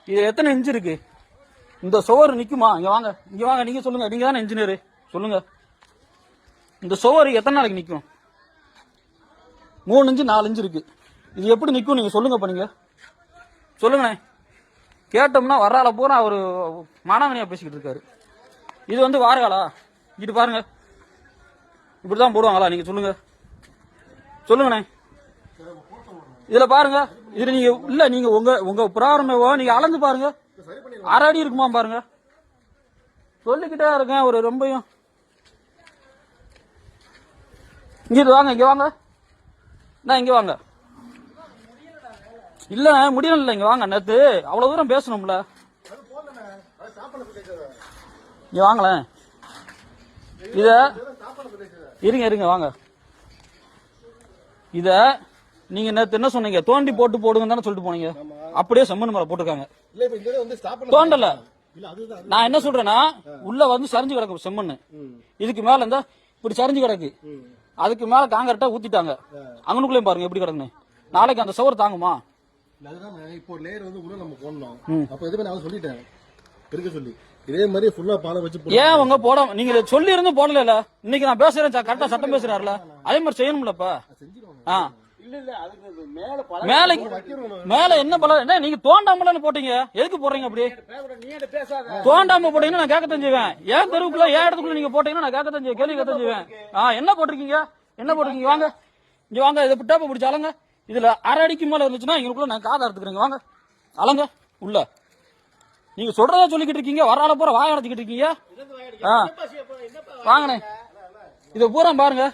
இது எத்தனை இன்ச்சு இருக்கு? இந்த சுவர் நிக்குமா? இங்க வாங்க, இங்க வாங்க, நீங்க சொல்லுங்க. நீங்க தானே இன்ஜினியர், சொல்லுங்க. இந்த சுவர் எத்தனை நாளைக்கு நிக்கும்? 3 இன்ச்சு 4 இன்ச்சு இருக்கு. இது எப்படி நிக்கும் நீங்க சொல்லுங்க. பண்ணீங்க சொல்லுங்கண்ணே. கேட்டோம்னா வர்றால பூரா ஒரு மாணவனியா பேசிக்கிட்டு இருக்காரு. இது வந்து வாரகாலா? இது பாருங்க, இப்படிதான் போடுவாங்களா? நீங்க சொல்லுங்க, சொல்லுங்கண்ணே. இதுல பாருங்க, இது நீங்க இல்ல, நீங்க உங்க பிராரம்பவோ நீங்க அளந்து பாருங்க. 1/2 அடி இருக்குமா பாருங்க. சொல்லிக்கிட்டே இருக்கேன் ஒரு ரொம்பயும். இங்க வாங்க, இங்க வாங்க, இங்க வாங்க. இல்ல முடியல, இங்க வாங்க. நேத்து அவ்வளவு தூரம் பேசணும்ல, இங்க வாங்களேன். இத இருங்க வாங்க. இத நீங்க நேத்து என்ன சொன்னீங்க? தோண்டி போட்டு போடுங்க தானே சொல்லிட்டு போனீங்க. அப்படியே செம்மண் மேல போட்டுருக்காங்க. தோண்டல. நான் என்ன சொல்றேன்னா, உள்ள வந்து சரிஞ்சு கிடக்கு செம்மண். இதுக்கு மேல இருந்தா இப்படி சரிஞ்சு கிடக்கு. அதுக்கு மேல காங்கிரட்டா ஊத்திட்டாங்க. அங்கனுக்குள்ளேயும் பாருங்க எப்படி கிடக்குன்னு. நாளைக்கு அந்த சுவர் தாங்குமா? இப்போ லேயர் வந்து உள்ள நம்ம போடணும். அப்ப எதுமே நான் சொல்லிட்டேன் இருக்க சொல்லி. இதே மாதிரி ஃபுல்லா பாலை வச்சு ஏன் உங்க போட நீங்க சொல்லி இருந்து போடல? இன்னைக்கு நான் பேசுறேன், கரெக்டா சட்டம் பேசுறாருல, அதே மாதிரி செய்யணும்லப்பா. மேல என்ன பல நீங்க தோண்டாமல போட்டீங்க, எதுக்கு போடுறீங்க அப்படி? தோண்டாம போட்டீங்கன்னா நான் கேட்கத்தான் செய்வேன். ஏன் தெருவுக்குள்ள ஏன் இடத்துக்குள்ள நீங்க போட்டீங்கன்னா நான் கேட்கத்தான் செய்வேன், கேள்வி கேட்கத்தான் செய்வேன். என்ன போட்டிருக்கீங்க? என்ன போட்டிருக்கீங்க? வாங்க, இங்க வாங்க. இதை பிட்டாப்ப பிடிச்ச அலங்க. இதுல 1/2 அடிக்கு மேல இருந்துச்சுன்னா எங்களுக்குள்ள நான் காதை எடுத்துக்கிறேங்க. வாங்க அலங்க உள்ள. நீங்க சொல்றதா சொல்லிக்கிட்டு இருக்கீங்க, வரால பூரா வாய அடைச்சிக்கிட்டு இருக்கீங்க. வாங்கண்ணே, இத பூரா பாருங்க.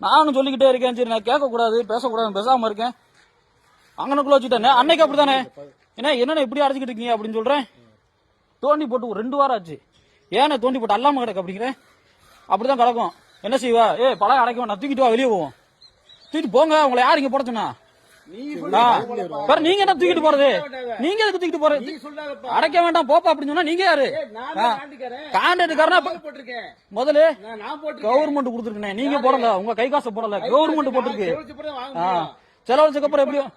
நானும் சொல்லிக்கிட்டே இருக்கேன். சரி, நான் கேட்க கூடாது, பேசக்கூடாது, பேசாம இருக்கேன். அங்கனுக்குள்ள வச்சுட்டேன். அன்னைக்கு அப்படித்தானே, என்ன இப்படி அடைச்சிக்கிட்டு இருக்கீங்க அப்படின்னு சொல்றேன். தோண்டி போட்டு 2 வாரம் ஆச்சு. ஏன்னா தோண்டி போட்டு அல்லாம கிடக்கு அப்படிங்கிறேன். அப்படிதான் கிடக்கும். என்ன செய்வா? பழைய அடைக்க நான் தூக்கிட்டு வா, வெளியே போவோம். தூக்கிட்டு போங்க. உங்களை யாரு இங்க போட சொன்னா? நீங்க என்ன தூக்கிட்டு போறது? நீங்க எதுக்கு தூக்கிட்டு போறது? அடைக்க வேண்டாம் போப்பா அப்படின்னு சொன்னா நீங்க யாரு? கான்ட்ராக்டுக்காரனா? முதல்ல கவர்மெண்ட் கொடுத்துருக்கேன், நீங்க போடல. உங்க கை காசு போடல, கவர்மெண்ட் போட்டிருக்கு. செலவழிச்சதுக்கு அப்புறம் எப்படியும்